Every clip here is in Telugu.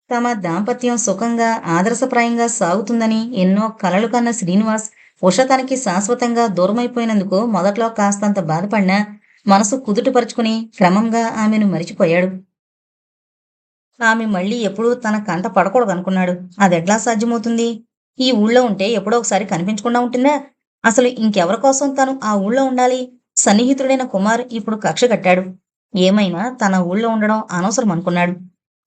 తమ దాంపత్యం సుఖంగా, ఆదర్శప్రాయంగా సాగుతుందని ఎన్నో కలలు కన్న శ్రీనివాస్, ఉష తనకి శాశ్వతంగా దూరమైపోయినందుకు మొదట్లో కాస్తంత బాధపడినా, మనసు కుదుటపరుచుకుని క్రమంగా ఆమెను మరిచిపోయాడు. ఆమె మళ్ళీ ఎప్పుడూ తన కంట పడకూడదనుకున్నాడు. అదెట్లా సాధ్యమవుతుంది? ఈ ఊళ్ళో ఉంటే ఎప్పుడో ఒకసారి కనిపించకుండా ఉంటుందా? అసలు ఇంకెవరి కోసం తను ఆ ఊళ్ళో ఉండాలి? సన్నిహితుడైన కుమార్ ఇప్పుడు కక్ష కట్టాడు. ఏమైనా తన ఊళ్ళో ఉండడం అనవసరమనుకున్నాడు.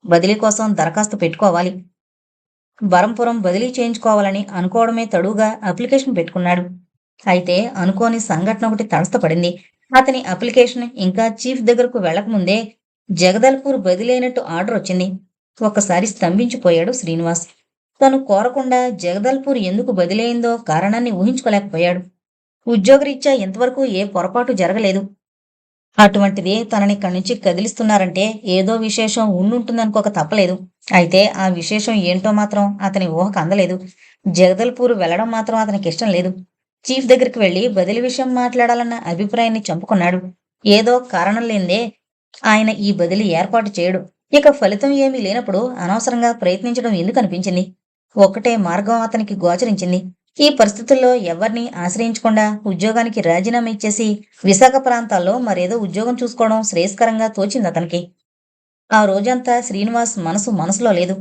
బదిలీ కోసం దరఖాస్తు పెట్టుకోవాలి. బరంపురం బదిలీ చేయించుకోవాలని అనుకోవడమే తడువుగా అప్లికేషన్ పెట్టుకున్నాడు. అయితే అనుకోని సంఘటన ఒకటి తటస్థపడింది. అతని అప్లికేషన్ ఇంకా చీఫ్ దగ్గరకు వెళ్ళకముందే జగదల్పూర్ బదిలీ అయినట్టు ఆర్డర్ వచ్చింది. ఒక్కసారి స్తంభించిపోయాడు శ్రీనివాస్. తను కోరకుండా జగదల్పూర్ ఎందుకు బదిలీ అయిందో కారణాన్ని ఊహించుకోలేకపోయాడు. ఉద్యోగరీత్యా ఇంతవరకు ఏ పొరపాటు జరగలేదు. అటువంటిది తననిక్కడి నుంచి కదిలిస్తున్నారంటే ఏదో విశేషం ఉండుంటుందనుకోక తప్పలేదు. అయితే ఆ విశేషం ఏంటో మాత్రం అతని ఊహకు అందలేదు. జగదల్పూర్ వెళ్లడం మాత్రం అతనికిష్టం లేదు. చీఫ్ దగ్గరికి వెళ్లి బదిలీ విషయం మాట్లాడాలన్న అభిప్రాయాన్ని చంపుకున్నాడు. ఏదో కారణం లేందే ఆయన ఈ బదిలీ ఏర్పాటు చేయడు. ఇక ఫలితం ఏమీ లేనప్పుడు అనవసరంగా ప్రయత్నించడం ఎందుకనిపించింది. ఒక్కటే మార్గం అతనికి గోచరించింది. ఈ పరిస్థితుల్లో ఎవర్నీ ఆశ్రయించకుండా ఉద్యోగానికి రాజీనామా ఇచ్చేసి విశాఖ ప్రాంతాల్లో మరేదో ఉద్యోగం చూసుకోవడం శ్రేయస్కరంగా తోచిందతనికి. ఆ రోజంతా శ్రీనివాస్ మనసులో లేదు.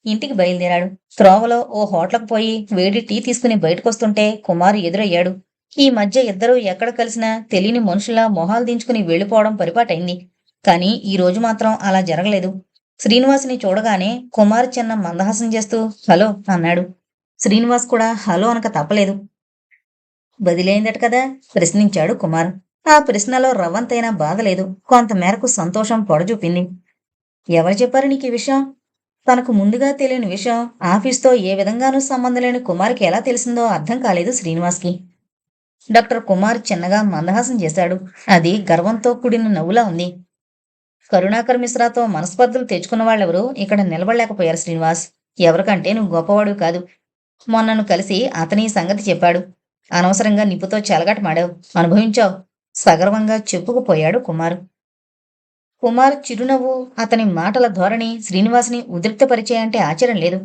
ఇంటికి బయలుదేరాడు. త్రోవలో ఓ హోటల్‌కు పోయి వేడి టీ తీసుకుని బయటకొస్తుంటే కుమార్ ఎదురయ్యాడు. ఈ మధ్య ఇద్దరూ ఎక్కడ కలిసినా తెలియని మనుషుల్లా మొహాలు దించుకుని వెళ్ళిపోవడం పరిపాటైంది. కానీ ఈ రోజు మాత్రం అలా జరగలేదు. శ్రీనివాస్‌ని చూడగానే కుమార్ చిన్న మందహాసం చేస్తూ హలో అన్నాడు. శ్రీనివాస్ కూడా హలో అనక తప్పలేదు. బదిలీ అయిందట కదా? ప్రశ్నించాడు కుమార్. ఆ ప్రశ్నలో రవ్వంతైనా బాధ లేదు. కొంతమేరకు సంతోషం పొడజూపింది. ఎవరు చెప్పారు నీకీ విషయం? తనకు ముందుగా తెలియని విషయం ఆఫీస్‌తో ఏ విధంగానూ సంబంధం లేని కుమార్‌కి ఎలా తెలిసిందో అర్థం కాలేదు శ్రీనివాస్‌కి. డాక్టర్ కుమార్ చిన్నగా మందహాసం చేశాడు. అది గర్వంతో కూడిన నవ్వులా ఉంది. కరుణాకర్ మిశ్రాతో మనస్పర్ధలు తెచ్చుకున్న వాళ్ళెవరూ ఇక్కడ నిలబడలేకపోయారు శ్రీనివాస్. ఎవరికంటే నువ్వు గొప్పవాడివి కాదు. మొన్నను కలిసి అతనీ సంగతి చెప్పాడు. అనవసరంగా నిప్పుతో చెలగాటమాడావు. అనుభవించావు. సగర్వంగా చెప్పుకుపోయాడు కుమార్. కుమార్ చిరునవ్వు, అతని మాటల ధోరణి శ్రీనివాస్‌ని ఉద్రిక్తపరిచాయంటే ఆశ్చర్యం లేదు.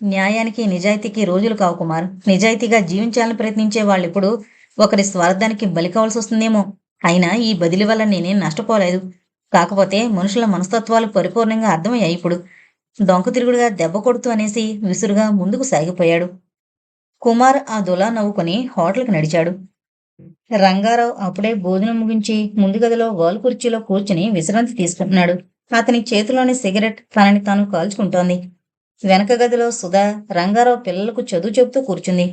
న్యాయానికి, నిజాయితీకి రోజులు కావు కుమార్. నిజాయితీగా జీవించాలని ప్రయత్నించే వాళ్ళెప్పుడు ఒకరి స్వార్థానికి బలి కావాల్సొస్తుందేమో. అయినా ఈ బదిలీ వల్ల నేనేం నష్టపోలేదు. కాకపోతే మనుషుల మనస్తత్వాలు పరిపూర్ణంగా అర్థమయ్యాయి ఇప్పుడు. డొంకతిరుగుడుగా దెబ్బ కొడుతూ అనేసి విసురుగా ముందుకు సాగిపోయాడు. కుమార్ ఆ దులా నవ్వుకొని హోటల్‌కి నడిచాడు. రంగారావు అప్పుడే భోజనం ముగించి ముందు గదిలో వాలు కుర్చీలో కూర్చుని విశ్రాంతి తీసుకుంటున్నాడు. అతని చేతిలోని సిగరెట్ తనని తాను కాల్చుకుంటోంది. వెనక గదిలో సుధా రంగారావు పిల్లలకు చదువు చెబుతూ కూర్చుంది.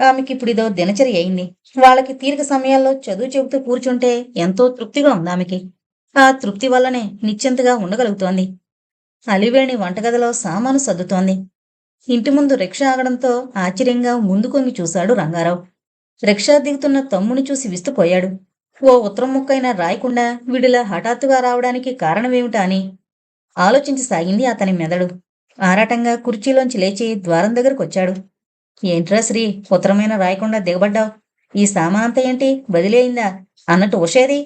ఆమెకిప్పుడిదో దినచర్య అయింది. వాళ్ళకి తీరిక సమయాల్లో చదువు చెబుతూ కూర్చుంటే ఎంతో తృప్తిగా ఉందామెకి. ఆ తృప్తి వల్లనే నిశ్చింతగా ఉండగలుగుతోంది. అలివేణి వంటగదిలో సామాను సర్దుతోంది. ఇంటి ముందు రిక్షా ఆగడంతో ఆశ్చర్యంగా ముందు కొంగి చూశాడు రంగారావు. రిక్షా దిగుతున్న తమ్ముని చూసి విస్తుపోయాడు. ఓ ఉత్తరం ముక్కైనా రాయకుండా వీడిలా హఠాత్తుగా రావడానికి కారణమేమిటా అని ఆలోచించసాగింది అతని మెదడు. ఆరాటంగా కుర్చీలోంచి లేచి ద్వారం దగ్గరకొచ్చాడు. ఏంట్రా శ్రీ, ఉత్తరమైనా రాయకుండా దిగబడ్డావు? ఈ సామానంతా ఏంటి, బదిలీ అయిందా అన్నట్టు ఉషేది?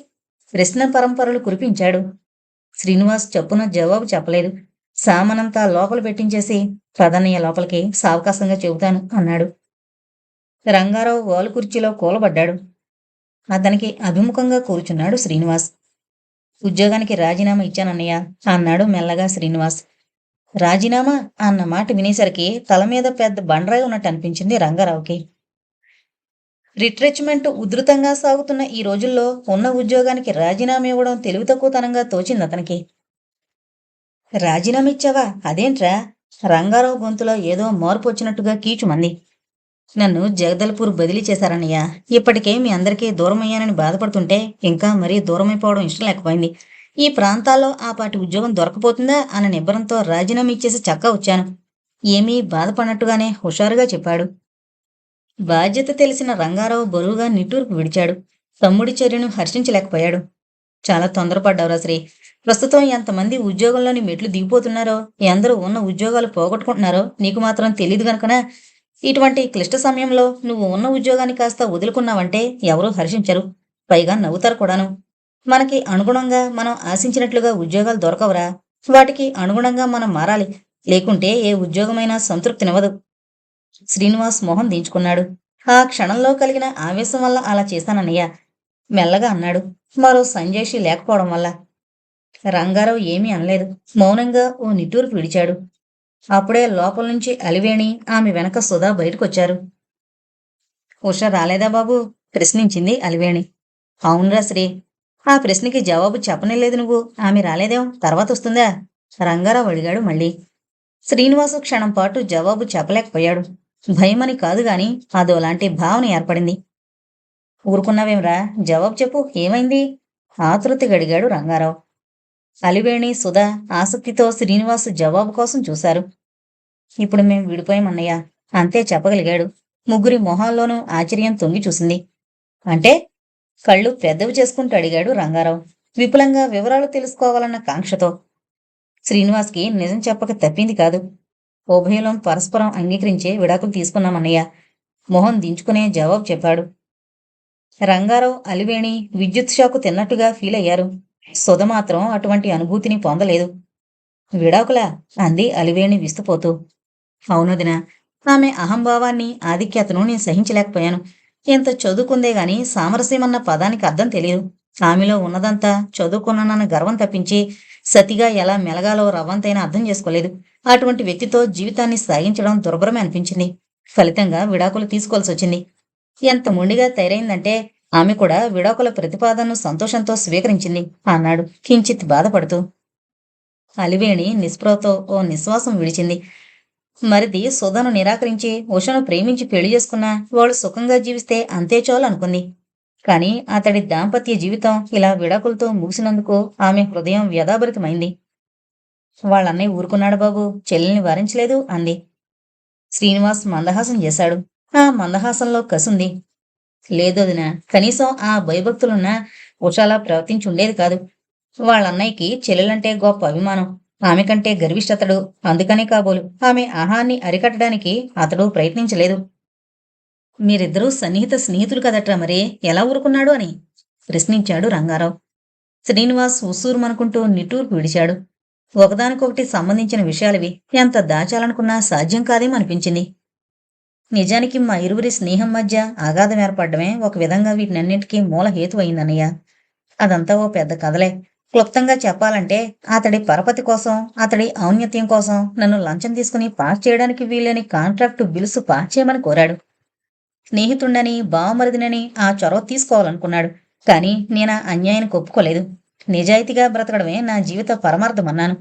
ప్రశ్న పరంపరలు కురిపించాడు. శ్రీనివాస్ చప్పున జవాబు చెప్పలేదు. సామానంతా లోపల పెట్టించేసి పదన్నయ్య లోపలికి సావకాశంగా చెబుతాను అన్నాడు. రంగారావు వాలు కుర్చీలో కూలబడ్డాడు. అతనికి అభిముఖంగా కూర్చున్నాడు శ్రీనివాస్. ఉద్యోగానికి రాజీనామా ఇచ్చానన్నయ్య అన్నాడు మెల్లగా శ్రీనివాస్. రాజీనామా అన్న మాట వినేసరికి తల మీద పెద్ద బండరాయి ఉన్నట్టు అనిపించింది రంగారావుకి. రిట్రెచ్మెంట్ ఉధృతంగా సాగుతున్న ఈ రోజుల్లో ఉన్న ఉద్యోగానికి రాజీనామా ఇవ్వడం తెలివి తక్కువతనంగా తోచింది అతనికి. రాజీనామా ఇచ్చావా? అదేంట్రా? రంగారావు గొంతులో ఏదో మార్పు వచ్చినట్టుగా కీచుమంది. నన్ను జగదల్పూర్ బదిలీ చేశారన్నయ్య. ఇప్పటికే మీ అందరికీ దూరమయ్యానని బాధపడుతుంటే ఇంకా మరీ దూరమైపోవడం ఇష్టం లేకపోయింది. ఈ ప్రాంతాల్లో ఆ పాటి ఉద్యోగం దొరకపోతుందా అన్న నిబ్బరంతో రాజీనామా ఇచ్చేసి చక్కా వచ్చాను. ఏమీ బాధపడినట్టుగానే హుషారుగా చెప్పాడు. బాధ్యత తెలిసిన రంగారావు బరువుగా నిట్టూర్పు విడిచాడు. తమ్ముడి చర్యను హర్షించలేకపోయాడు. చాలా తొందరపడ్డావురా శ్రీ. ప్రస్తుతం ఎంతమంది ఉద్యోగంలోని మెట్లు దిగిపోతున్నారో, ఎందరూ ఉన్న ఉద్యోగాలు పోగొట్టుకుంటున్నారో నీకు మాత్రం తెలీదు గనుకనా? ఇటువంటి క్లిష్ట సమయంలో నువ్వు ఉన్న ఉద్యోగాన్ని కాస్త వదులుకున్నావంటే ఎవరూ హర్షించరు. పైగా నవ్వుతారు కూడాను. మనకి అనుగుణంగా మనం ఆశించినట్లుగా ఉద్యోగాలు దొరకవురా. వాటికి అనుగుణంగా మనం మారాలి. లేకుంటే ఏ ఉద్యోగమైనా సంతృప్తినివ్వదు. శ్రీనివాస్ మొహం దించుకున్నాడు. ఆ క్షణంలో కలిగిన ఆవేశం వల్ల అలా చేశానన్నయ్య మెల్లగా అన్నాడు. మరో సంజేషి లేకపోవడం వల్ల. రంగారావు ఏమీ అనలేదు. మౌనంగా ఓ నిట్టూర్పు విడిచాడు. అప్పుడే లోపల నుంచి అలివేణి, ఆమె వెనక సుధా బయటకొచ్చారు. ఉష రాలేదా బాబూ? ప్రశ్నించింది అలివేణి. అవునురా శ్రీ. ఆ ప్రశ్నకి జవాబు చెప్పనేలేదు నువ్వు. ఆమె రాలేదేం, తర్వాత వస్తుందా? రంగారావు అడిగాడు మళ్ళీ. శ్రీనివాసు క్షణం పాటు జవాబు చెప్పలేకపోయాడు. భయమని కాదు గాని అదోలాంటి భావన ఏర్పడింది. ఊరుకున్నావేంరా, జవాబు చెప్పు, ఏమైంది? ఆతృతగా అడిగాడు రంగారావు. అలివేణి, సుధా ఆసక్తితో శ్రీనివాసు జవాబు కోసం చూశారు. ఇప్పుడు మేం విడిపోయామన్నయ్య, అంతే చెప్పగలిగాడు. ముగ్గురి మొహాల్లోనూ ఆశ్చర్యం తొంగి చూసింది. అంటే? కళ్ళు పెద్దవి చేసుకుంటూ అడిగాడు రంగారావు, విపులంగా వివరాలు తెలుసుకోవాలన్న కాంక్షతో. శ్రీనివాస్కి నిజం చెప్పక తప్పింది కాదు. ఉభయులం పరస్పరం అంగీకరించే విడాకులు తీసుకున్నామన్నయ్య. మొహం దించుకునే జవాబు చెప్పాడు. రంగారావు, అలివేణి విద్యుత్ షాకు తిన్నట్టుగా ఫీల్ అయ్యారు. సుధ మాత్రం అటువంటి అనుభూతిని పొందలేదు. విడాకులా? అంది అలివేణి విస్తుపోతూ. అవునదినా, ఆమె అహంభావాన్ని, ఆధిక్యతను నేను సహించలేకపోయాను. ఎంత చదువుకుందే గాని సామరస్యమన్న పదానికి అర్థం తెలియదు. ఆమెలో ఉన్నదంతా చదువుకున్నానన్న గర్వం తప్పించి సతిగా ఎలా మెలగాలో రవ్వంతైనా అర్థం చేసుకోలేదు. అటువంటి వ్యక్తితో జీవితాన్ని సాగించడం దుర్భరమే అనిపించింది. ఫలితంగా విడాకులు తీసుకోవాల్సి వచ్చింది. ఎంత మొండిగా తయారైందంటే ఆమె కూడా విడాకుల ప్రతిపాదనను సంతోషంతో స్వీకరించింది అన్నాడు కించిత్ బాధపడుతూ. అలివేణి నిస్పృహతో ఓ నిశ్వాసం విడిచింది. మరిది సుధను నిరాకరించి ఉషను ప్రేమించి పెళ్లి చేసుకున్నా వాళ్ళు సుఖంగా జీవిస్తే అంతే చాలు అనుకుంది. కాని అతడి దాంపత్య జీవితం ఇలా విడాకులతో ముగిసినందుకు ఆమె హృదయం వ్యధాభరితమైంది. వాళ్ళన్నయ్య ఊరుకున్నాడు బాబు, చెల్లెల్ని వారించలేదు అంది. శ్రీనివాస్ మందహాసం చేశాడు. ఆ మందహాసంలో కసుంది. లేదొదినా, కనీసం ఆ భయభక్తులున్నా ఉషాలా ప్రవర్తించుండేది కాదు. వాళ్ళన్నయ్యకి చెల్లెలంటే గొప్ప అభిమానం. ఆమె కంటే గర్విష్ఠతడు. అందుకనే కాబోలు ఆమె అహాన్ని అరికట్టడానికి అతడు ప్రయత్నించలేదు. మీరిద్దరూ సన్నిహిత స్నేహితులు కదట్రా, మరే ఎలా ఊరుకున్నాడు అని ప్రశ్నించాడు రంగారావు. శ్రీనివాస్ ఉస్సూరుమనుకుంటూ నిట్టూర్పు విడిచాడు. ఒకదానికొకటి సంబంధించిన విషయాలవి, ఎంత దాచాలనుకున్నా సాధ్యం కాదేమనిపించింది. నిజానికి మా ఇరువురి స్నేహం మధ్య అగాధం ఏర్పడ్డమే ఒక విధంగా వీటినన్నింటికీ మూల హేతు అయిందన్నయ్య. అదంతా ఓ పెద్ద కథలే. క్లుప్తంగా చెప్పాలంటే అతడి పరపతి కోసం, అతడి ఔన్నత్యం కోసం నన్ను లంచం తీసుకుని పాస్ చేయడానికి వీలేని కాంట్రాక్టు బిల్సు పాస్ చేయమని కోరాడు. స్నేహితుణ్ణని, బావమరిదినని ఆ చొరవ తీసుకోవాలనుకున్నాడు. కాని నేనా అన్యాయానికి ఒప్పుకోలేదు. నిజాయితీగా బ్రతకడమే నా జీవిత పరమార్థమన్నాను.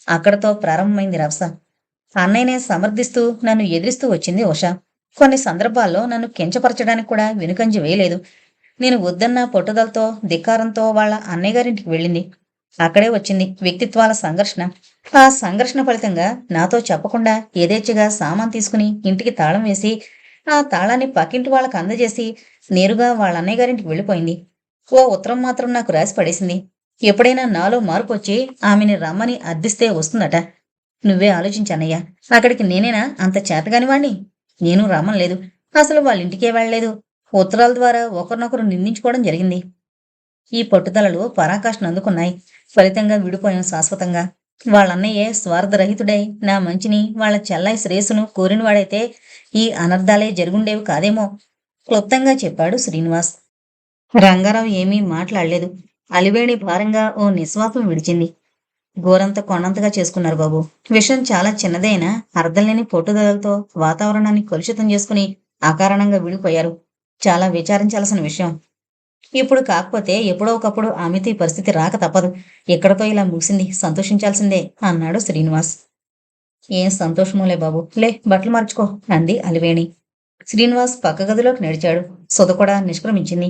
అక్కడతో ప్రారంభమైంది రభస. అన్నయ్యనే సమర్థిస్తూ నన్ను ఎదిరిస్తూ వచ్చింది ఉష. కొన్ని సందర్భాల్లో నన్ను కించపరచడానికి కూడా వెనుకంజ వేయలేదు. నేను వద్దన్న పట్టుదలతో, ధిక్కారంతో వాళ్ళ అన్నయ్య గారింటికి వెళ్ళింది. అక్కడే వచ్చింది వ్యక్తిత్వాల సంఘర్షణ. ఆ సంఘర్షణ ఫలితంగా నాతో చెప్పకుండా యథేచ్ఛగా సామాన్ తీసుకుని ఇంటికి తాళం వేసి, ఆ తాళాన్ని పక్కింటి వాళ్ళకి అందజేసి నేరుగా వాళ్ళ అన్నయ్య గారింటికి వెళ్ళిపోయింది. ఓ ఉత్తరం మాత్రం నాకు రాసి పడేసింది. ఎప్పుడైనా నాలో మార్పు వచ్చి ఆమెని రమ్మని అర్థిస్తే వస్తుందట. నువ్వే ఆలోచించన్నయ్య, అక్కడికి నేనేనా అంత చేతగానివాణ్ణి? నేను రమ్మలేదు. అసలు వాళ్ళింటికే వెళ్ళలేదు. ఉత్తరాల ద్వారా ఒకరినొకరు నిందించుకోవడం జరిగింది. ఈ పట్టుదలలు పరాకాష్ఠను అందుకున్నాయి. ఫలితంగా విడిపోయాం శాశ్వతంగా. వాళ్ళన్నయ్యే స్వార్థరహితుడై నా మంచిని, వాళ్ళ చెల్లాయి శ్రేయస్సును కోరినవాడైతే ఈ అనర్థాలే జరుగుండేవి కాదేమో క్లుప్తంగా చెప్పాడు శ్రీనివాస్. రంగారావు ఏమీ మాట్లాడలేదు. అలివేణి భారంగా ఓ నిశ్వాసం విడిచింది. గోరంత కొండంతగా చేసుకున్నారు బాబు. విషయం చాలా చిన్నదైనా అర్థంలేని పట్టుదలతో వాతావరణాన్ని కలుషితం చేసుకుని అకారణంగా విడిపోయారు. చాలా విచారించాల్సిన విషయం. ఇప్పుడు కాకపోతే ఎప్పుడో ఒకప్పుడు ఆమెతో ఈ పరిస్థితి రాక తప్పదు. ఎక్కడితో ఇలా ముగిసింది, సంతోషించాల్సిందే అన్నాడు శ్రీనివాస్. ఏం సంతోషమోలే బాబు, లే బట్టలు మార్చుకో అంది అలివేణి. శ్రీనివాస్ పక్క గదిలోకి నడిచాడు. సుధ కూడా నిష్క్రమించింది.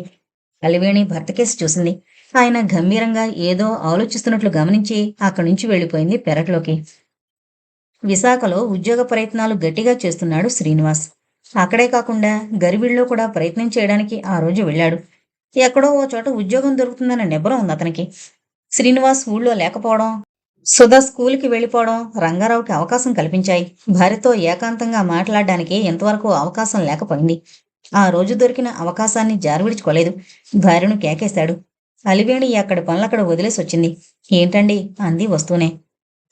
అలివేణి భర్తకేసి చూసింది. ఆయన గంభీరంగా ఏదో ఆలోచిస్తున్నట్లు గమనించి అక్కడి నుంచి వెళ్ళిపోయింది పెరట్లోకి. విశాఖలో ఉద్యోగ ప్రయత్నాలు గట్టిగా చేస్తున్నాడు శ్రీనివాస్. అక్కడే కాకుండా గరిబిళ్ళలో కూడా ప్రయత్నం చేయడానికి ఆ రోజు వెళ్ళాడు. ఎక్కడో ఓ చోట ఉద్యోగం దొరుకుతుందన్న నిబ్బరం ఉంది అతనికి. శ్రీనివాస్ ఊళ్ళో లేకపోవడం, సుధా స్కూల్కి వెళ్ళిపోవడం రంగారావుకి అవకాశం కల్పించాయి. భార్యతో ఏకాంతంగా మాట్లాడడానికి ఎంతవరకు అవకాశం లేకపోయింది. ఆ రోజు దొరికిన అవకాశాన్ని జారవిడుచుకోలేదు. భార్యను కేకేశాడు. అలివేణి అక్కడి పనులక్కడ వదిలేసొచ్చింది. ఏంటండి అంది వస్తూనే.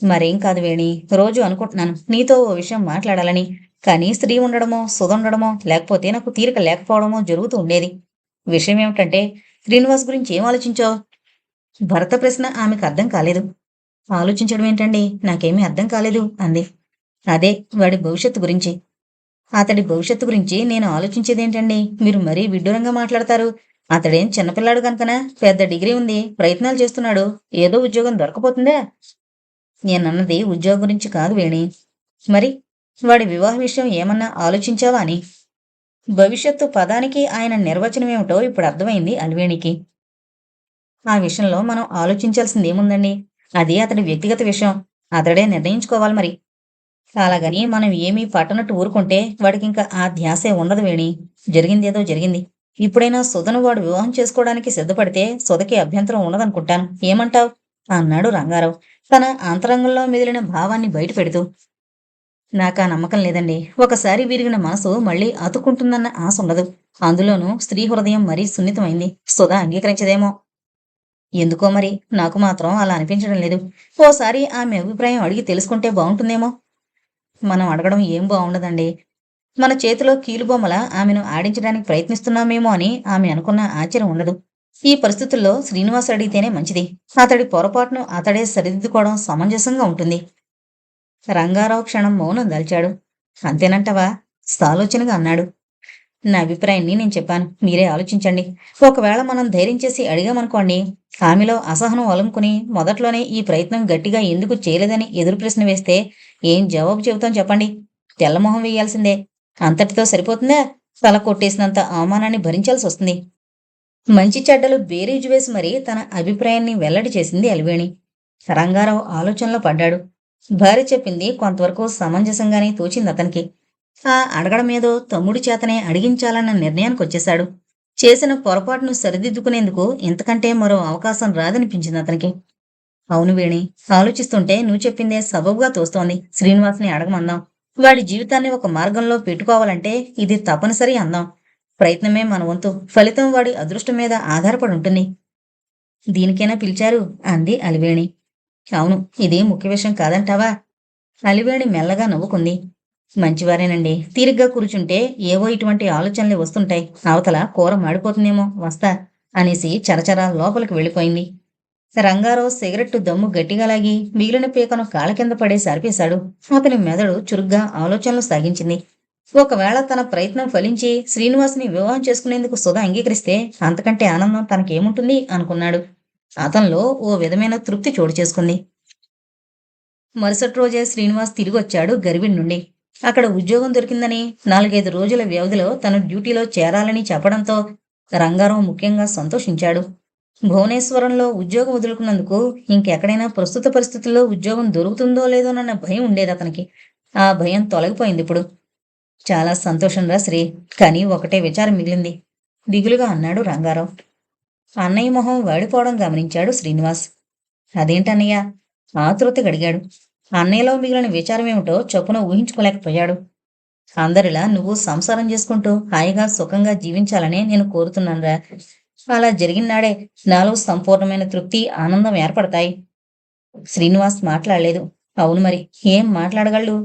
మరేం కాదు వేణి, రోజూ అనుకుంటున్నాను నీతో ఓ విషయం మాట్లాడాలని. కానీ స్త్రీ ఉండడమో, సుధుండడమో, లేకపోతే నాకు తీరిక లేకపోవడమో జరుగుతూ ఉండేది. విషయం ఏమిటంటే, శ్రీనివాస్ గురించి ఏం ఆలోచించావు? భరత ప్రశ్న ఆమెకు అర్థం కాలేదు. ఆలోచించడం ఏంటండి? నాకేమీ అర్థం కాలేదు అంది. అదే, వాడి భవిష్యత్తు గురించి. అతడి భవిష్యత్తు గురించి నేను ఆలోచించేదేంటండి? మీరు మరీ విడ్డూరంగా మాట్లాడతారు. అతడేం చిన్నపిల్లాడు కనుకనా? పెద్ద డిగ్రీ ఉంది, ప్రయత్నాలు చేస్తున్నాడు. ఏదో ఉద్యోగం దొరకపోతుందా? నేనన్నది ఉద్యోగం గురించి కాదు వేణి. మరి వాడి వివాహ విషయం ఏమన్నా ఆలోచించావా అని. భవిష్యత్తు పదానికి ఆయన నిర్వచనమేమిటో ఇప్పుడు అర్థమైంది అలివేణికి. ఆ విషయంలో మనం ఆలోచించాల్సిందేముందండి? అది అతడి వ్యక్తిగత విషయం. అతడే నిర్ణయించుకోవాలి మరి. అలాగని మనం ఏమీ పట్టనట్టు ఊరుకుంటే వాడికింక ఆ ధ్యాసే ఉండదు వేణి. జరిగిందేదో జరిగింది. ఇప్పుడైనా సుధను వాడు వివాహం చేసుకోవడానికి సిద్ధపడితే సుధకి అభ్యంతరం ఉండదనుకుంటాను. ఏమంటావ్? అన్నాడు రంగారావు తన అంతరంగంలో మెదిలిన భావాన్ని బయటపెడుతూ. నాకా నమ్మకం లేదండి. ఒకసారి విరిగిన మనసు మళ్ళీ అతుక్కుంటుందన్న ఆశ ఉండదు. అందులోనూ స్త్రీ హృదయం మరీ సున్నితమైంది. సుధ అంగీకరించదేమో. ఎందుకో మరి నాకు మాత్రం అలా అనిపించడం లేదు. ఓసారి ఆమె అభిప్రాయం అడిగి తెలుసుకుంటే బాగుంటుందేమో. మనం అడగడం ఏం బాగుండదండి. మన చేతిలో కీలుబొమ్మల ఆమెను ఆడించడానికి ప్రయత్నిస్తున్నామేమో అని ఆమె అనుకున్న ఆశ్చర్యం ఉండదు. ఈ పరిస్థితుల్లో శ్రీనివాస్ అడిగితేనే మంచిది. అతడి పొరపాటును అతడే సరిదిద్దుకోవడం సమంజసంగా ఉంటుంది. రంగారావు క్షణం మౌనం దాల్చాడు. అంతేనంటావా? సాలోచనగా అన్నాడు. నా అభిప్రాయాన్ని నేను చెప్పాను. మీరే ఆలోచించండి. ఒకవేళ మనం ధైర్యం చేసి అడిగామనుకోండి, ఆమెలో అసహనం అలుముకుని మొదట్లోనే ఈ ప్రయత్నం గట్టిగా ఎందుకు చేయలేదని ఎదురు ప్రశ్న వేస్తే ఏం జవాబు చెబుతాం చెప్పండి? తెల్లమొహం వేయాల్సిందే. అంతటితో సరిపోతుందా? తల కొట్టేసినంత అవమానాన్ని భరించాల్సి వస్తుంది. మంచి చెడ్డలు బేరీజు వేసి మరీ తన అభిప్రాయాన్ని వెల్లడి చేసింది అలివేణి. రంగారావు ఆలోచనలో పడ్డాడు. భార్య చెప్పింది కొంతవరకు సమంజసంగానే తోచింది అతనికి. ఆ అడగడం ఏదో తమ్ముడి చేతనే అడిగించాలన్న నిర్ణయానికొచ్చేశాడు. చేసిన పొరపాటును సరిదిద్దుకునేందుకు ఇంతకంటే మరో అవకాశం రాదనిపించింది అతనికి. అవును వేణి, ఆలోచిస్తుంటే నువ్వు చెప్పిందే సబబుగా తోస్తోంది. శ్రీనివాస్ని అడగమందాం. వాడి జీవితాన్ని ఒక మార్గంలో పెట్టుకోవాలంటే ఇది తప్పనిసరి అందాం. ప్రయత్నమే మన వంతు. ఫలితం వాడి అదృష్టం మీద ఆధారపడి ఉంటుంది. దీనికైనా పిలిచారు అంది అలివేణి. అవును, ఇదే ముఖ్య విషయం కాదంటావా? అలివేణి మెల్లగా నవ్వుకుంది. మంచివారేనండి. తీరిగ్గా కూర్చుంటే ఏవో ఇటువంటి ఆలోచనలే వస్తుంటాయి. అవతల కూర మాడిపోతుందేమో, వస్తా అనేసి చరచరా లోపలికి వెళ్ళిపోయింది. రంగారావు సిగరెట్టు దమ్ము గట్టిగా లాగి మిగిలిన పీకను కాళ్ళ కింద పడేసి అరిపేశాడు. అతని మెదడు చురుగ్గా ఆలోచనలు సాగించింది. ఒకవేళ తన ప్రయత్నం ఫలించి శ్రీనివాస్ని వివాహం చేసుకునేందుకు సుధ అంగీకరిస్తే అంతకంటే ఆనందం తనకేముంటుంది అనుకున్నాడు. అతనిలో ఓ విధమైన తృప్తి చోటు చేసుకుంది. మరుసటి రోజే శ్రీనివాస్ తిరిగొచ్చాడు గర్విణ్ నుండి. అక్కడ ఉద్యోగం దొరికిందని 4-5 రోజుల వ్యవధిలో తను డ్యూటీలో చేరాలని చెప్పడంతో రంగారావు ముఖ్యంగా సంతోషించాడు. భువనేశ్వరంలో ఉద్యోగం వదులుకున్నందుకు ఇంకెక్కడైనా ప్రస్తుత పరిస్థితుల్లో ఉద్యోగం దొరుకుతుందో లేదోనన్న భయం ఉండేది అతనికి. ఆ భయం తొలగిపోయిందిప్పుడు. చాలా సంతోషంరా శ్రీ. కానీ ఒకటే విచారం మిగిలింది దిగులుగా అన్నాడు రంగారావు. అన్నయ్య మొహం వాడిపోవడం గమనించాడు శ్రీనివాస్. అదేంటన్నయ్య? ఆతృతగా అడిగాడు. అన్నయ్యలో మిగిలిన విచారమేమిటో చొప్పున ఊహించుకోలేకపోయాడు. అందరిలా నువ్వు సంసారం చేసుకుంటూ హాయిగా సుఖంగా జీవించాలనే నేను కోరుతున్నానురా. అలా జరిగినాడే నాలో సంపూర్ణమైన తృప్తి, ఆనందం ఏర్పడతాయి. శ్రీనివాస్ మాట్లాడలేదు. అవును మరి, ఏం మాట్లాడగలడు?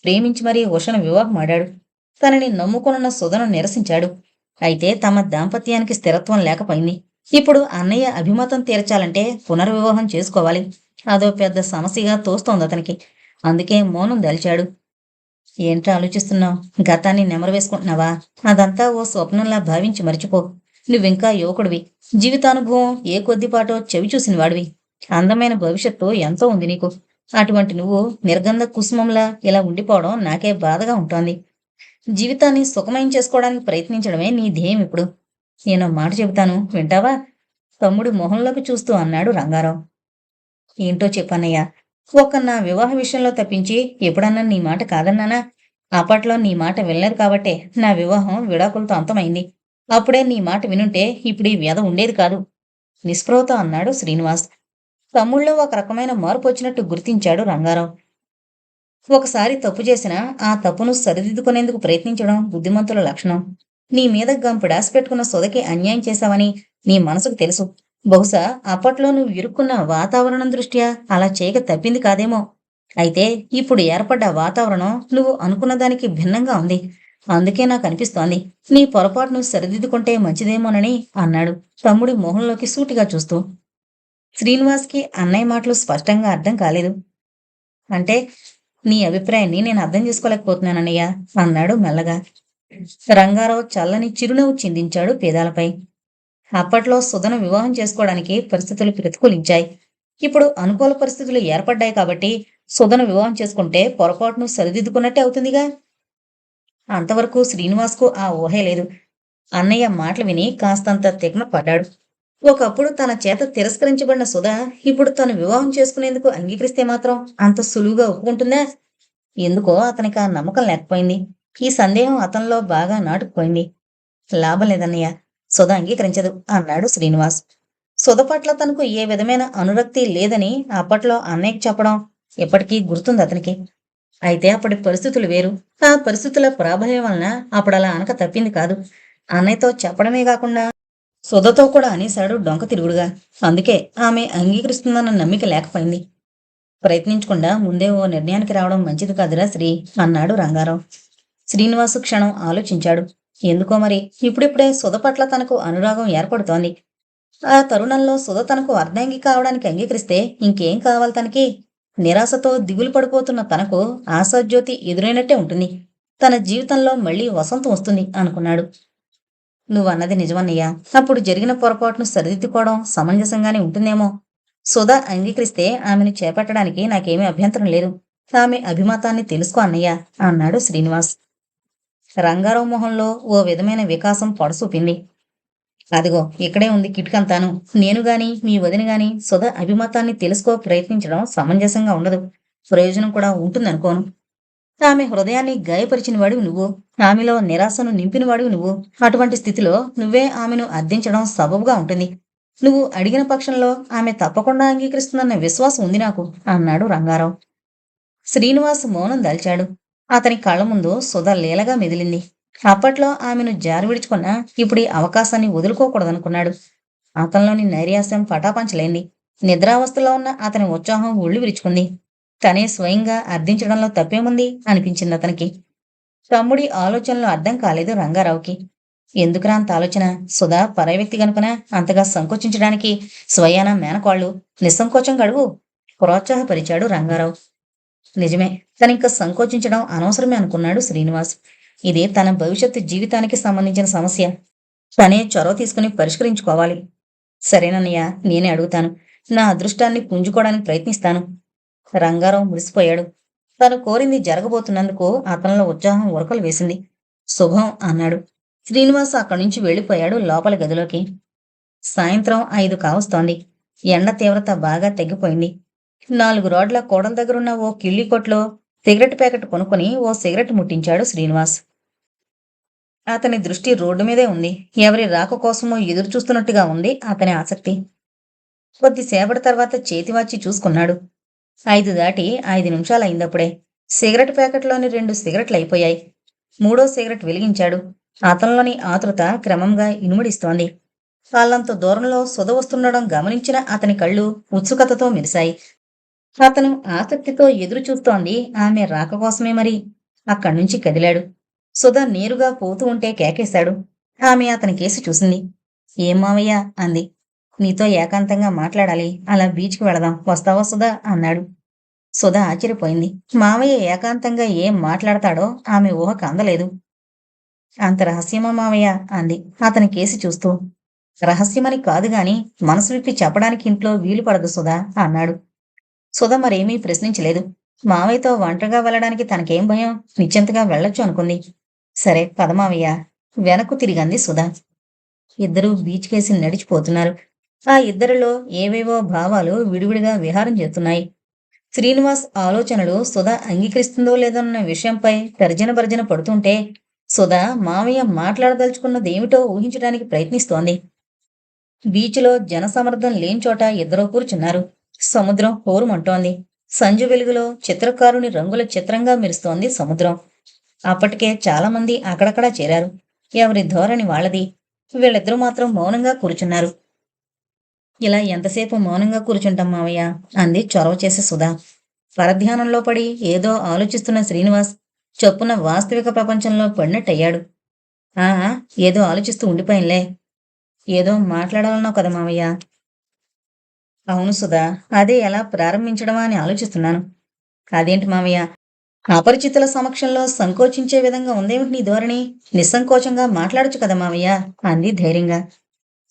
ప్రేమించి మరీ ఉషను వివాహమాడాడు. తనని నమ్ముకొనున్న సుధను నిరసించాడు. అయితే తమ దాంపత్యానికి స్థిరత్వం లేకపోయింది. ఇప్పుడు అన్నయ్య అభిమతం తీర్చాలంటే పునర్వివాహం చేసుకోవాలి. అదో పెద్ద సమస్యగా తోస్తోంది అతనికి. అందుకే మౌనం దాల్చాడు. ఏంట్రా ఆలోచిస్తున్నావు? గతాన్ని నెమరు వేసుకుంటున్నావా? అదంతా ఓ స్వప్నంలా భావించి మర్చిపో. నువ్వింకా యువకుడివి. జీవితానుభవం ఏ కొద్దిపాటో చెవి చూసిన వాడివి. అందమైన భవిష్యత్తు ఎంతో ఉంది నీకు. అటువంటి నువ్వు నిర్గంధ కుసుమంలా ఇలా ఉండిపోవడం నాకే బాధగా ఉంటోంది. జీవితాన్ని సుఖమయం చేసుకోవడానికి ప్రయత్నించడమే నీ ధ్యేయం ఇప్పుడు. నేనో మాట చెబుతాను, వింటావా? తమ్ముడి మొహంలోకి చూస్తూ అన్నాడు రంగారావు. ఏంటో చెప్పన్నయ్యా. నా వివాహ విషయంలో తప్పించి ఎప్పుడన్నా నీ మాట కాదన్నానా? అప్పట్లో నీ మాట వినలేదు కాబట్టే నా వివాహం విడాకులతో అంతమైంది. అప్పుడే నీ మాట వినుంటే ఇప్పుడు ఈ వ్యధ ఉండేది కాదు. నిస్పృహతో అన్నాడు శ్రీనివాస్. తమ్ముళ్ళో ఒక రకమైన మార్పు వచ్చినట్టు గుర్తించాడు రంగారావు. ఒకసారి తప్పు చేసినా ఆ తప్పును సరిదిద్దుకునేందుకు ప్రయత్నించడం బుద్ధిమంతుల లక్షణం. నీ మీద గంపెడాసి పెట్టుకున్న సొదకి అన్యాయం చేశావని నీ మనసుకు తెలుసు. బహుశా అప్పట్లో నువ్వు ఇరుక్కున్న వాతావరణం దృష్ట్యా అలా చేయక తప్పింది కాదేమో. అయితే ఇప్పుడు ఏర్పడ్డ వాతావరణం నువ్వు అనుకున్న దానికి భిన్నంగా ఉంది. అందుకే నాకనిపిస్తోంది నీ పొరపాటును సరిదిద్దుకుంటే మంచిదేమోనని అన్నాడు తమ్ముడి మొహంలోకి సూటిగా చూస్తూ. శ్రీనివాస్‌కి అన్నయ్య మాటలు స్పష్టంగా అర్థం కాలేదు. అంటే నీ అభిప్రాయాన్ని నేను అర్థం చేసుకోలేకపోతున్నానన్నయ్య అన్నాడు మెల్లగా. రంగారావు చల్లని చిరునవ్వు చిందించాడు పెదాలపై. అప్పట్లో సుధను వివాహం చేసుకోవడానికి పరిస్థితులు ప్రతికూలించాయి. ఇప్పుడు అనుకూల పరిస్థితులు ఏర్పడ్డాయి కాబట్టి సుధను వివాహం చేసుకుంటే పొరపాటును సరిదిద్దుకున్నట్టే అవుతుందిగా. అంతవరకు శ్రీనివాస్‌కు ఆ ఊహే లేదు. అన్నయ్య మాటలు విని కాస్తంత తికన పడ్డాడు. ఒకప్పుడు తన చేత తిరస్కరించబడిన సుధ ఇప్పుడు తను వివాహం చేసుకునేందుకు అంగీకరిస్తే మాత్రం అంత సులువుగా ఒప్పుకుంటుందా? ఎందుకో అతనికి ఆ నమ్మకం లేకపోయింది. ఈ సందేహం అతనిలో బాగా నాటుకుపోయింది. లాభం లేదన్నయ్య. సుధ అంగీకరించదు అన్నాడు శ్రీనివాస్. సుధ పట్ల తనకు ఏ విధమైన అనురక్తి లేదని అప్పట్లో అన్నయ్యకి చెప్పడం ఎప్పటికీ గుర్తుంది అతనికి. అయితే అప్పటి పరిస్థితులు వేరు. ఆ పరిస్థితుల ప్రాబల్యం వలన అప్పుడలా అనక తప్పింది కాదు. అన్నయ్యతో చెప్పడమే కాకుండా సుధతో కూడా అనేశాడు డొంక తిరుగుడుగా. అందుకే ఆమె అంగీకరిస్తుందన్న నమ్మిక లేకపోయింది. ప్రయత్నించకుండా ముందే ఓ నిర్ణయానికి రావడం మంచిది కాదురా శ్రీ అన్నాడు రంగారావు. శ్రీనివాసు క్షణం ఆలోచించాడు. ఎందుకో మరి ఇప్పుడిప్పుడే సుధ పట్ల తనకు అనురాగం ఏర్పడుతోంది. ఆ తరుణంలో సుధ తనకు అర్ధాంగి కావడానికి అంగీకరిస్తే ఇంకేం కావాలి తనకి? నిరాశతో దిగులు పడిపోతున్న తనకు ఆశాజ్యోతి ఎదురైనట్టే ఉంటుంది. తన జీవితంలో మళ్లీ వసంతం వస్తుంది అనుకున్నాడు. నువ్వన్నది నిజమన్నయ్యా. అప్పుడు జరిగిన పొరపాటును సరిదిద్దుకోవడం సమంజసంగానే ఉంటుందేమో. సుధ అంగీకరిస్తే ఆమెను చేపట్టడానికి నాకేమీ అభ్యంతరం లేదు. ఆమె అభిమతాన్ని తెలుసుకో అన్నయ్య అన్నాడు శ్రీనివాస్. రంగారావు మొహంలో ఓ విధమైన వికాసం పొడసూపింది. అదిగో ఇక్కడే ఉంది కిటికంతాను. నేను గాని మీ వదిన గాని సుధ అభిమతాన్ని తెలుసుకో ప్రయత్నించడం సమంజసంగా ఉండదు. ప్రయోజనం కూడా ఉంటుందనుకోను. ఆమె హృదయాన్ని గాయపరిచిన వాడివి నువ్వు. ఆమెలో నిరాశను నింపిన వాడివి నువ్వు. అటువంటి స్థితిలో నువ్వే ఆమెను అర్థించడం సబబుగా ఉంటుంది. నువ్వు అడిగిన పక్షంలో ఆమె తప్పకుండా అంగీకరిస్తుందన్న విశ్వాసం ఉంది నాకు అన్నాడు రంగారావు. శ్రీనివాస్ మౌనం దాల్చాడు. అతని కళ్ళ ముందు సుధ లీలగా మెదిలింది. అప్పట్లో ఆమెను జారి విడుచుకున్నా ఇప్పుడు ఈ అవకాశాన్ని వదులుకోకూడదనుకున్నాడు. అతనిలోని నైర్యాస్యం పటాపంచలేంది. నిద్రావస్థలో ఉన్న అతని ఉత్సాహం ఒళ్ళు విరుచుకుంది. తనే స్వయంగా అర్థించడంలో తప్పేముంది అనిపించింది అతనికి. తమ్ముడి ఆలోచనలు అర్థం కాలేదు రంగారావుకి. ఎందుకురా అంత ఆలోచన? సుధా పరాయి వ్యక్తి గనుకనా అంతగా సంకోచించడానికి? స్వయాన మేనకోళ్ళు నిస్సంకోచం గడువు ప్రోత్సాహపరిచాడు రంగారావు. నిజమే. తనింక సంకోచించడం అనవసరమే అనుకున్నాడు శ్రీనివాస్. ఇది తన భవిష్యత్తు జీవితానికి సంబంధించిన సమస్య. తనే చొరవ తీసుకుని పరిష్కరించుకోవాలి. సరేనన్నయ్య, నేనే అడుగుతాను. నా అదృష్టాన్ని పుంజుకోవడానికి ప్రయత్నిస్తాను. రంగారావు మురిసిపోయాడు. తను కోరింది జరగబోతున్నందుకు అతనిలో ఉత్సాహం ఉరకలు వేసింది. శుభం అన్నాడు. శ్రీనివాస్ అక్కడి నుంచి వెళ్ళిపోయాడు లోపలి గదిలోకి. సాయంత్రం 5 కావస్తోంది. ఎండ తీవ్రత బాగా తగ్గిపోయింది. 4 రోడ్ల కూడల దగ్గరున్న ఓ కిళ్ళి కొట్లో సిగరెట్ ప్యాకెట్ కొనుక్కొని ఓ సిగరెట్ ముట్టించాడు శ్రీనివాస్. అతని దృష్టి రోడ్డు మీదే ఉంది. ఎవరి రాక కోసమో ఎదురు చూస్తున్నట్టుగా ఉంది అతని ఆసక్తి. కొద్దిసేపటి తర్వాత చేతివాచి చూసుకున్నాడు. 5 దాటి 5 నిమిషాలయిందప్పుడే. సిగరెట్ ప్యాకెట్లోని 2 సిగరెట్లు అయిపోయాయి. మూడో సిగరెట్ వెలిగించాడు. అతనిలోని ఆతృత క్రమంగా ఇనుమడిస్తోంది. వాళ్ళంత దూరంలో సుధ వస్తుండడం గమనించిన అతని కళ్ళు ఉత్సుకతతో మెరిశాయి. అతను ఆసక్తితో ఎదురు చూస్తోంది ఆమె రాక కోసమే మరి. అక్కడ్నుంచి కదిలాడు. సుధ నేరుగా పోతూ ఉంటే కేకేశాడు. ఆమె అతని కేసి చూసింది. ఏం మావయ్య అంది. నీతో ఏకాంతంగా మాట్లాడాలి. అలా బీచ్కి వెళదాం. వస్తావా సుధా అన్నాడు. సుధ ఆశ్చర్యపోయింది. మావయ్య ఏకాంతంగా ఏం మాట్లాడతాడో ఆమె ఊహకు అందలేదు. అంత రహస్యమా మావయ్య అంది అతని కేసి చూస్తూ. రహస్యమని కాదుగాని మనసు విప్పి చెప్పడానికి ఇంట్లో వీలు పడదు సుధా అన్నాడు. సుధ మరేమీ ప్రశ్నించలేదు. మావయ్యతో ఒంటరిగా వెళ్ళడానికి తనకేం భయం? నిశ్చింతగా వెళ్ళొచ్చు అనుకుంది. సరే పద మావయ్య. వెనక్కు తిరిగంది సుధ. ఇద్దరూ బీచ్ కేసి నడిచిపోతున్నారు. ఆ ఇద్దరిలో ఏవేవో భావాలు విడివిడిగా విహారం చేస్తున్నాయి. శ్రీనివాస్ ఆలోచనలు సుధ అంగీకరిస్తుందో లేదన్న విషయంపై తర్జన భర్జన పడుతుంటే సుధ మావయ్య మాట్లాడదలుచుకున్నదేమిటో ఊహించడానికి ప్రయత్నిస్తోంది. బీచ్లో జనసమర్థం లేని చోట ఇద్దరూ కూర్చున్నారు. సముద్రం హోరుమంటోంది. సంజు వెలుగులో చిత్రకారుని రంగుల చిత్రంగా మెరుస్తోంది సముద్రం. అప్పటికే చాలామంది అక్కడక్కడా చేరారు. ఎవరి ధోరణి వాళ్ళది. వీళ్ళిద్దరూ మాత్రం మౌనంగా కూర్చున్నారు. ఇలా ఎంతసేపు మౌనంగా కూర్చుంటాం మావయ్య అంది చొరవ చేసి సుధా. పరధ్యానంలో పడి ఏదో ఆలోచిస్తున్న శ్రీనివాస్ చొప్పున వాస్తవిక ప్రపంచంలో పడినట్టయ్యాడు. ఆ ఆ, ఏదో ఆలోచిస్తూ ఉండిపోయింలే. ఏదో మాట్లాడాలన్నావు కదా మావయ్య. అవును సుధా, అదే ఎలా ప్రారంభించడమా అని ఆలోచిస్తున్నాను. అదేంటి మావయ్య, అపరిచితుల సమక్షంలో సంకోచించే విధంగా ఉందేమిటి నీ ధోరణి? నిస్సంకోచంగా మాట్లాడొచ్చు కదా మావయ్య అంది ధైర్యంగా.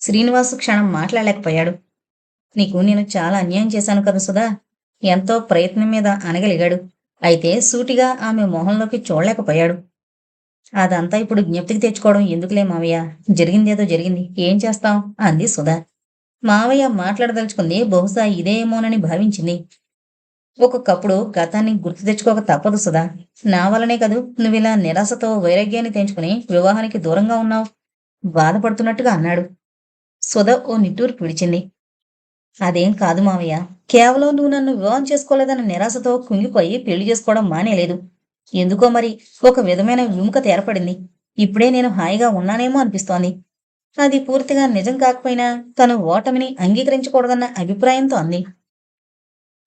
శ్రీనివాసు క్షణం మాట్లాడలేకపోయాడు. నీకు నేను చాలా అన్యాయం చేశాను కదా సుధా. ఎంతో ప్రయత్నం మీద అనగలిగాడు. అయితే సూటిగా ఆమె మొహంలోకి చూడలేకపోయాడు. అదంతా ఇప్పుడు జ్ఞప్తికి తెచ్చుకోవడం ఎందుకులే మావయ్య. జరిగిందేదో జరిగింది, ఏం చేస్తాం అంది సుధా. మావయ్య మాట్లాడదలుచుకుంది బహుశా ఇదేమోనని భావించింది. ఒక్కొక్కప్పుడు గతాన్ని గుర్తు తెచ్చుకోక తప్పదు సుధా. నా వల్లనే కదూ నువ్విలా నిరాశతో వైరాగ్యాన్ని తెంచుకుని వివాహానికి దూరంగా ఉన్నావు బాధపడుతున్నట్టుగా అన్నాడు. సుధ ఓ నిట్టూర్పు విడిచింది. అదేం కాదు మావయ్య. కేవలం నువ్వు నన్ను వివాహం చేసుకోలేదన్న నిరాశతో కుంగిపోయి పెళ్లి చేసుకోవడం మానేలేదు. ఎందుకో మరి ఒక విధమైన విముఖత ఏర్పడింది. ఇప్పుడే నేను హాయిగా ఉన్నానేమో అనిపిస్తోంది. అది పూర్తిగా నిజం కాకపోయినా తను ఓటమిని అంగీకరించకూడదన్న అభిప్రాయంతో అంది.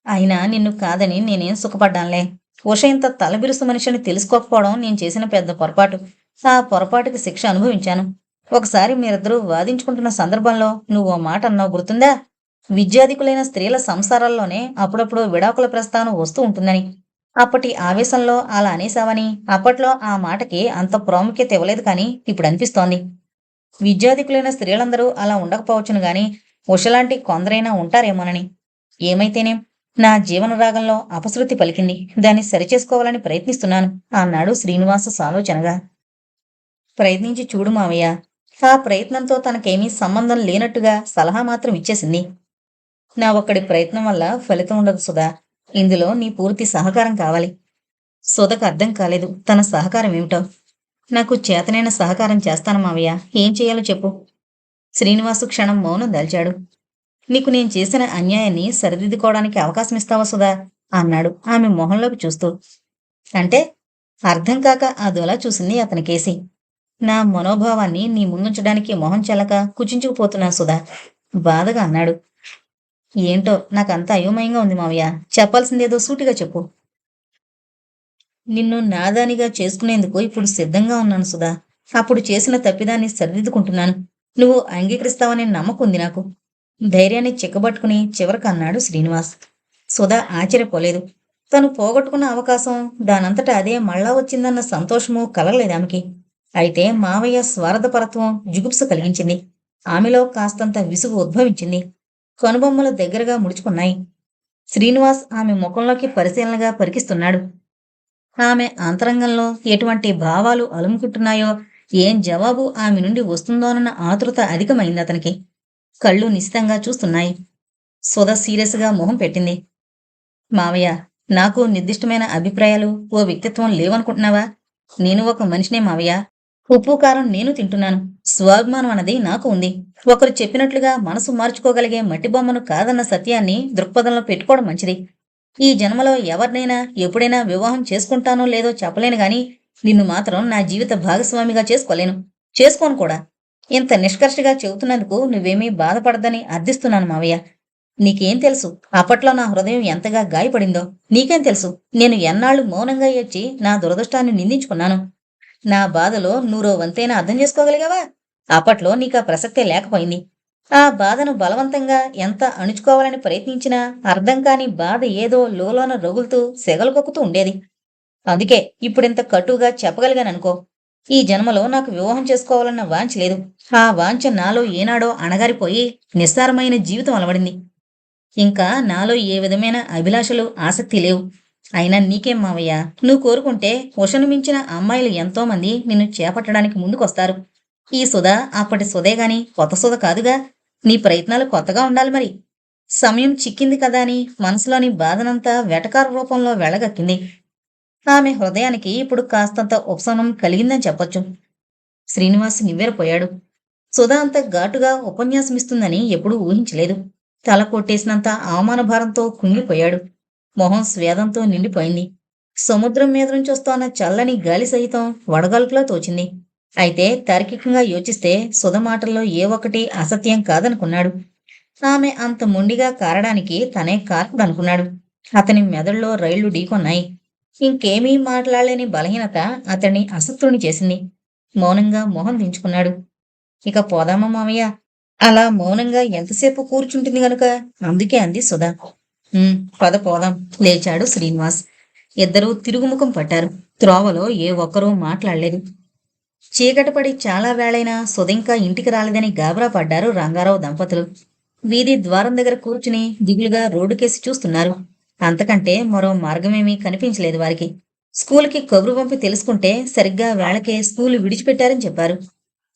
అయినా నిన్ను కాదని నేనేం సుఖపడ్డానులే. ఉష ఇంత తలబిరుసు మనిషిని తెలుసుకోకపోవడం నేను చేసిన పెద్ద పొరపాటు. ఆ పొరపాటుకి శిక్ష అనుభవించాను. ఒకసారి మీరిద్దరూ వాదించుకుంటున్న సందర్భంలో నువ్వు ఓ మాట అన్నావు గుర్తుందా? విద్యాధికులైన స్త్రీల సంసారాల్లోనే అప్పుడప్పుడు విడాకుల ప్రస్తావన వస్తూ ఉంటుందని. అప్పటి ఆవేశంలో అలా అనేశావని, అప్పట్లో ఆ మాటకి అంత ప్రాముఖ్యత ఇవ్వలేదు కానీ ఇప్పుడు అనిపిస్తోంది. విద్యాధికులైన స్త్రీలందరూ అలా ఉండకపోవచ్చును గాని ఉషలాంటి కొందరైనా ఉంటారేమోనని. ఏమైతేనేం నా జీవన రాగంలో అపశృతి పలికింది. దాన్ని సరిచేసుకోవాలని ప్రయత్నిస్తున్నాను అన్నాడు శ్రీనివాస సాలోచనగా. ప్రయత్నించి చూడు మావయ్య. ఆ ప్రయత్నంతో తనకేమీ సంబంధం లేనట్టుగా సలహా మాత్రం ఇచ్చేసింది. నా ఒక్కడి ప్రయత్నం వల్ల ఫలితం ఉండదు సుధా. ఇందులో నీ పూర్తి సహకారం కావాలి. సుధకు అర్థం కాలేదు తన సహకారం ఏమిటో. నాకు చేతనైన సహకారం చేస్తాను మావయ్య. ఏం చెయ్యాలో చెప్పు. శ్రీనివాసు క్షణం మౌనం దాల్చాడు. నీకు నేను చేసిన అన్యాయాన్ని సరిదిద్దుకోవడానికి అవకాశం ఇస్తావా సుధా అన్నాడు ఆమె మొహంలోకి చూస్తూ. అంటే అర్థం కాక అదోలా చూసింది అతనికేసి. నా మనోభావాన్ని నీ ముందుంచడానికి మొహం చెల్లక కుచించుకుపోతున్నా సుధా బాధగా అన్నాడు. ఏంటో నాకంతా అయోమయంగా ఉంది మావయ్య. చెప్పాల్సిందేదో సూటిగా చెప్పు. నిన్ను నాదానిగా చేసుకునేందుకు ఇప్పుడు సిద్ధంగా ఉన్నాను సుధా. అప్పుడు చేసిన తప్పిదాన్ని సరిదిద్దుకుంటున్నాను. నువ్వు అంగీకరిస్తావనే నమ్మకం ఉంది నాకు. ధైర్యాన్ని చిక్కబట్టుకుని చివరకు అన్నాడు శ్రీనివాస్. సుధా ఆశ్చర్యపోలేదు. తను పోగొట్టుకున్న అవకాశం దానంతట అదే మళ్ళా వచ్చిందన్న సంతోషము కలగలేదు ఆమెకి. అయితే మావయ్య స్వార్థపరత్వం జుగుప్స కలిగించింది. ఆమెలో కాస్తంత విసుగు ఉద్భవించింది. కనుబొమ్మలు దగ్గరగా ముడుచుకున్నాయి. శ్రీనివాస్ ఆమె ముఖంలోకి పరిశీలనగా పరికిస్తున్నాడు. ఆమె అంతరంగంలో ఎటువంటి భావాలు అలుముకుంటున్నాయో, ఏం జవాబు ఆమె నుండి వస్తుందోనన్న ఆతృత అధికమైంది అతనికి. కళ్ళు నిశితంగా చూస్తున్నాయి. సుధ సీరియస్గా మొహం పెట్టింది. మావయ్య, నాకు నిర్దిష్టమైన అభిప్రాయాలు, ఓ వ్యక్తిత్వం లేవనుకుంటున్నావా? నేను ఒక మనిషినే మావయ్య. ఉప్పు కారం నేను తింటున్నాను. స్వాభిమానం అన్నది నాకు ఉంది. ఒకరు చెప్పినట్లుగా మనసు మార్చుకోగలిగే మట్టి బొమ్మను కాదన్న సత్యాన్ని దృక్పథంలో పెట్టుకోవడం మంచిది. ఈ జన్మలో ఎవరినైనా ఎప్పుడైనా వివాహం చేసుకుంటానో లేదో చెప్పలేను గాని నిన్ను మాత్రం నా జీవిత భాగస్వామిగా చేసుకోలేను. చేసుకోను కూడా. ఇంత నిష్కర్షగా చెబుతున్నందుకు నువ్వేమీ బాధపడదని అర్థిస్తున్నాను మావయ్య. నీకేం తెలుసు అప్పట్లో నా హృదయం ఎంతగా గాయపడిందో? నీకేం తెలుసు నేను ఎన్నాళ్లు మౌనంగా ఏడ్చి నా దురదృష్టాన్ని నిందించుకున్నాను? నా బాధలో నూరో వంతైనా అర్థం చేసుకోగలిగావా? అప్పట్లో నీకా ప్రసక్తే లేకపోయింది. ఆ బాధను బలవంతంగా ఎంత అణుచుకోవాలని ప్రయత్నించినా అర్థం కాని బాధ ఏదో లోలోన రగులుతూ సెగలుకొక్కుతూ ఉండేది. అందుకే ఇప్పుడింత కటుగా చెప్పగలిగాననుకో. ఈ జన్మలో నాకు వివాహం చేసుకోవాలన్న వాంఛ లేదు. ఆ వాంఛ నాలో ఏనాడో అణగారిపోయి నిస్సారమైన జీవితం అలవడింది. ఇంకా నాలో ఏ విధమైన అభిలాషలు, ఆసక్తి లేవు. అయినా నీకేం మావయ్య, నువ్వు కోరుకుంటే ఉషను మించిన అమ్మాయిలు ఎంతోమంది నిన్ను చేపట్టడానికి ముందుకొస్తారు. ఈ సుధ అప్పటి సుధే గాని కొత్త సుధ కాదుగా. నీ ప్రయత్నాలు కొత్తగా ఉండాలి మరి. సమయం చిక్కింది కదా అని మనసులోని బాధనంతా వెటకార రూపంలో వెళ్ళగక్కింది. ఆమె హృదయానికి ఇప్పుడు కాస్తంత ఉపశమనం కలిగిందని చెప్పొచ్చు. శ్రీనివాస్ నివ్వెరపోయాడు. సుధా అంత ఘాటుగా ఉపన్యాసమిస్తుందని ఎప్పుడూ ఊహించలేదు. తల కొట్టేసినంత అవమాన భారంతో కుంగిపోయాడు. మొహం స్వేదంతో నిండిపోయింది. సముద్రం మీద నుంచి వస్తోన్న చల్లని గాలి సహితం వడగాల్పులా తోచింది. అయితే తార్కికంగా యోచిస్తే సుధ మాటల్లో ఏ ఒక్కటి అసత్యం కాదనుకున్నాడు. ఆమె అంత మొండిగా కారడానికి తనే కారకుడనుకున్నాడు. అతని మెదడులో రైళ్లు ఢీకొన్నాయి. ఇంకేమీ మాట్లాడలేని బలహీనత అతన్ని అసక్తుడిని చేసింది. మౌనంగా మొహం దించుకున్నాడు. ఇక పోదామా మామయ్య? అలా మౌనంగా ఎంతసేపు కూర్చుంటుంది గనుక అందుకే అంది సుధా. పద పోదాం లేచాడు శ్రీనివాస్. ఇద్దరూ తిరుగుముఖం పట్టారు. త్రోవలో ఏ ఒక్కరూ మాట్లాడలేదు. చీకటి పడి చాలా వేళైనా సుధింకా ఇంటికి రాలేదని గాబరా పడ్డారు రంగారావు దంపతులు. వీధి ద్వారం దగ్గర కూర్చుని దిగులుగా రోడ్డుకేసి చూస్తున్నారు. అంతకంటే మరో మార్గమేమీ కనిపించలేదు వారికి. స్కూలుకి కబురు పంపి తెలుసుకుంటే సరిగ్గా వేళకే స్కూలు విడిచిపెట్టారని చెప్పారు.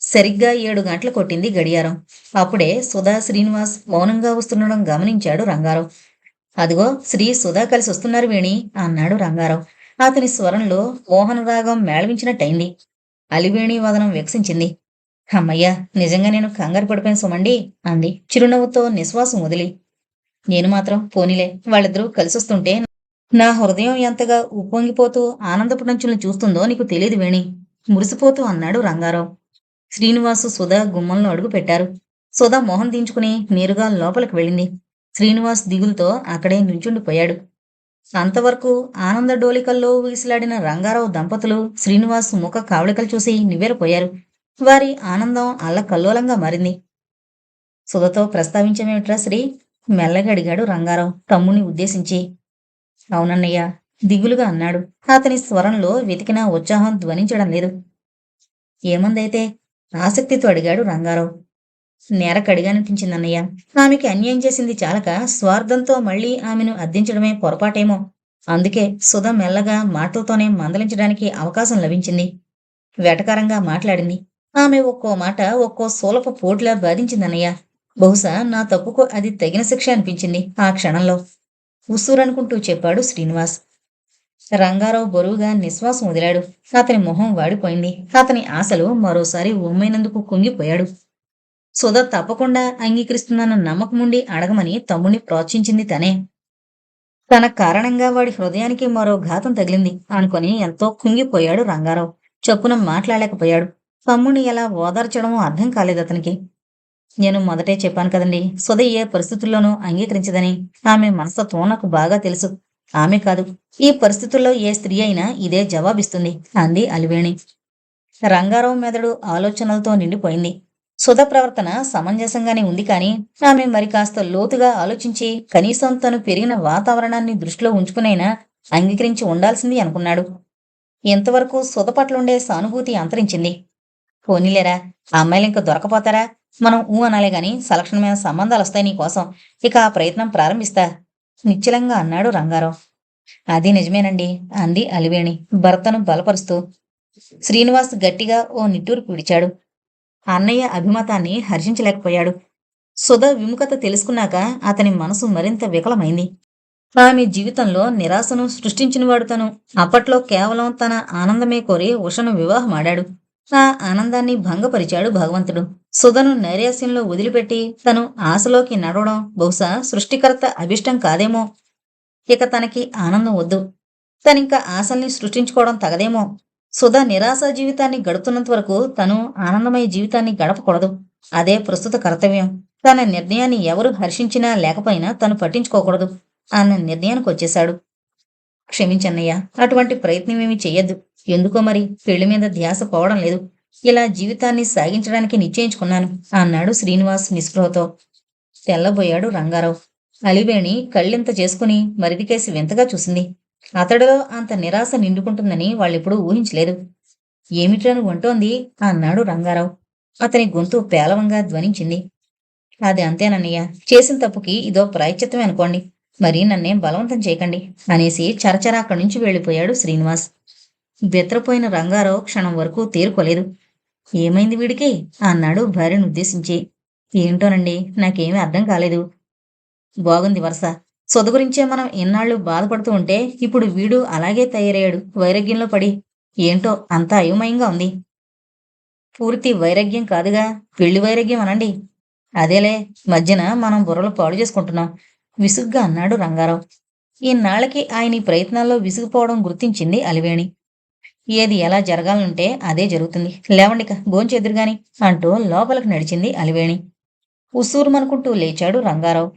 సరిగ్గా 7 గంటలు కొట్టింది గడియారం. అప్పుడే సుధా శ్రీనివాస్ మౌనంగా వస్తుండడం గమనించాడు రంగారావు. అదిగో శ్రీ సుధా కలిసి వస్తున్నారు వేణి అన్నాడు రంగారావు. అతని స్వరంలో మోహనరాగం మేళవించినట్టయింది. అలివేణి వదనం వికసించింది. అమ్మయ్యా, నిజంగా నేను కంగారు పడిపోయిన సుమండి అంది చిరునవ్వుతో నిశ్వాసం వదిలి. నేను మాత్రం పోనీలే, వాళ్ళిద్దరూ కలిసొస్తుంటే నా హృదయం ఎంతగా ఉప్పొంగిపోతూ ఆనందపుటంచులను చూస్తుందో నీకు తెలియదు వేణి మురిసిపోతూ అన్నాడు రంగారావు. శ్రీనివాసు సుధా గుమ్మంలో అడుగు పెట్టారు. సుధా మొహం దించుకుని నేరుగా లోపలికి వెళ్ళింది. శ్రీనివాస్ దిగులుతో అక్కడే నుంచుండిపోయాడు. అంతవరకు ఆనంద డోలికల్లో వీసిలాడిన రంగారావు దంపతులు శ్రీనివాస్ ముఖ కావళికలు చూసి నివ్వెరపోయారు. వారి ఆనందం అల్లకల్లోలంగా మారింది. సుధతో ప్రస్తావించమేమిట్రా శ్రీ? మెల్లగా అడిగాడు రంగారావు తమ్ముణ్ణి ఉద్దేశించి. అవునన్నయ్య దిగులుగా అన్నాడు. అతని స్వరంలో వెతికిన ఉత్సాహం ధ్వనించడం లేదు. ఏమందైతే? ఆసక్తితో అడిగాడు రంగారావు. నేరకడిగానిపించిందన్నయ్య. ఆమెకి అన్యాయం చేసింది చాలక స్వార్థంతో మళ్ళీ ఆమెను అద్దించడమే పొరపాటేమో. అందుకే సుధ మెల్లగా మాటలతోనే మందలించడానికి అవకాశం లభించింది. వెటకారంగా మాట్లాడింది. ఆమె ఒక్కో మాట ఒక్కో సూలపు పోటులా బాధించిందన్నయ్య. బహుశా నా తప్పుకు అది తగిన శిక్ష అనిపించింది ఆ క్షణంలో. ఉస్సూరనుకుంటూ చెప్పాడు శ్రీనివాస్. రంగారావు బరువుగా నిశ్వాసం వదిలాడు. అతని మొహం వాడిపోయింది. అతని ఆశలు మరోసారి ఉమ్మైనందుకు కుంగిపోయాడు. సుధ తప్పకుండా అంగీకరిస్తుందన్న నమ్మకముండి అడగమని తమ్ముణ్ణి ప్రోత్సహించింది తనే. తన కారణంగా వాడి హృదయానికి మరో ఘాతం తగిలింది అనుకొని ఎంతో కుంగిపోయాడు రంగారావు. చప్పున మాట్లాడలేకపోయాడు. తమ్ముణ్ణి ఎలా ఓదార్చడమో అర్థం కాలేదు అతనికి. నేను మొదటే చెప్పాను కదండి, సుధ ఏ పరిస్థితుల్లోనూ అంగీకరించదని. ఆమె మనస్తత్వం నాకు బాగా తెలుసు. ఆమె కాదు, ఈ పరిస్థితుల్లో ఏ స్త్రీ అయినా ఇదే జవాబిస్తుంది అంది అలివేణి. రంగారావు మెదడు ఆలోచనలతో నిండిపోయింది. సుధ ప్రవర్తన సమంజసంగానే ఉంది కానీ ఆమె మరి కాస్త లోతుగా ఆలోచించి కనీసం తను పెరిగిన వాతావరణాన్ని దృష్టిలో ఉంచుకునైనా అంగీకరించి ఉండాల్సింది అనుకున్నాడు. ఇంతవరకు సుధ పట్లుండే సానుభూతి అంతరించింది. పోనీలేరా, ఆ అమ్మాయిలు ఇంక దొరకపోతారా? మనం అనాలే గాని సలక్షణమైన సంబంధాలు వస్తాయి నీకోసం. ఇక ఆ ప్రయత్నం ప్రారంభిస్తా నిశ్చలంగా అన్నాడు రంగారావు. అది నిజమేనండి అంది అలివేణి భర్తను బలపరుస్తూ. శ్రీనివాస్ గట్టిగా ఓ నిట్టూర్పు విడిచాడు. అన్నయ్య అభిమతాన్ని హర్షించలేకపోయాడు. సుధ విముఖత తెలుసుకున్నాక అతని మనసు మరింత వికలమైంది. ఆమె జీవితంలో నిరాశను సృష్టించినవాడు తను. అప్పట్లో కేవలం తన ఆనందమే కోరి ఉషను వివాహమాడాడు. ఆ ఆనందాన్ని భంగపరిచాడు భగవంతుడు. సుధను నైరాశ్యంలో వదిలిపెట్టి తను ఆశలోకి నడవడం బహుశా సృష్టికర్త అభిష్టం కాదేమో. ఇక తనకి ఆనందం వద్దు. తనింక ఆశల్ని సృష్టించుకోవడం తగదేమో. సుధ నిరాశ జీవితాన్ని గడుపుతున్నంత వరకు తను ఆనందమయ జీవితాన్ని గడపకూడదు. అదే ప్రస్తుత కర్తవ్యం. తన నిర్ణయాన్ని ఎవరు హర్షించినా లేకపోయినా తను పట్టించుకోకూడదు అన్న నిర్ణయానికి వచ్చేశాడు. క్షమించన్నయ్య, అటువంటి ప్రయత్నమేమీ చెయ్యొద్దు. ఎందుకో మరి పెళ్లి మీద ధ్యాస పోవడం లేదు. ఇలా జీవితాన్ని సాగించడానికి నిశ్చయించుకున్నాను అన్నాడు శ్రీనివాస్ నిస్పృహతో. తెల్లబోయాడు రంగారావు. అలివేణి కళ్ళింత చేసుకుని మరిదికేసి వింతగా చూసింది. అతడిలో అంత నిరాశ నిండుకుంటుందని వాళ్ళెప్పుడూ ఊహించలేదు. ఏమిట్రా నువ్వంటోంది అన్నాడు రంగారావు. అతని గొంతు పేలవంగా ధ్వనించింది. అది అంతేనన్నయ్య, చేసిన తప్పుకి ఇదో ప్రాయశ్చిత్తమే అనుకోండి. మరి నన్నేం బలవంతం చేయకండి అనేసి చరచరా అక్కడి నుంచి వెళ్ళిపోయాడు శ్రీనివాస్. బెత్తరపోయిన రంగారావు క్షణం వరకు తేరుకోలేదు. ఏమైంది వీడికి అన్నాడు భార్యను ఉద్దేశించి. ఏంటోనండి, నాకేమీ అర్థం కాలేదు. బాగుంది వరుస. సొద గురించే మనం ఎన్నాళ్ళు బాధపడుతూ ఉంటే ఇప్పుడు వీడు అలాగే తయారయ్యాడు వైరాగ్యంలో పడి. ఏంటో అంతా అయోమయంగా ఉంది. పూర్తి వైరాగ్యం కాదుగా, పెళ్లి వైరాగ్యం అనండి. అదేలే, మధ్యన మనం బుర్రలు పాడు చేసుకుంటున్నాం విసుగ్గా అన్నాడు రంగారావు. ఈనాళ్ళకి ఆయన ఈ ప్రయత్నాల్లో విసిగిపోవడం గుర్తించింది అలివేణి. ఏది ఎలా జరగాలనుంటే అదే జరుగుతుంది. లేవండిక భోంచేద్దురుగాని అంటూ లోపలికి నడిచింది అలివేణి. ఉస్సూరుమనుకుంటూ లేచాడు రంగారావు.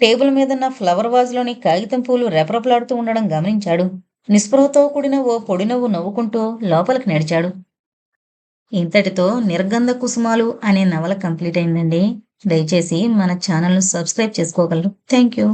టేబుల్ మీదున్న ఫ్లవర్ వాజ్లోని కాగితం పూలు రెపరెపలాడుతూ ఉండడం గమనించాడు. నిస్పృహతో కూడిన ఓ పొడినవ్వు నవ్వుకుంటూ లోపలికి నడిచాడు. ఇంతటితో నిర్గంధ కుసుమాలు అనే నవల కంప్లీట్ అయిందండి. దయచేసి మన ఛానల్ను సబ్స్క్రైబ్ చేసుకోగలరు. Thank you.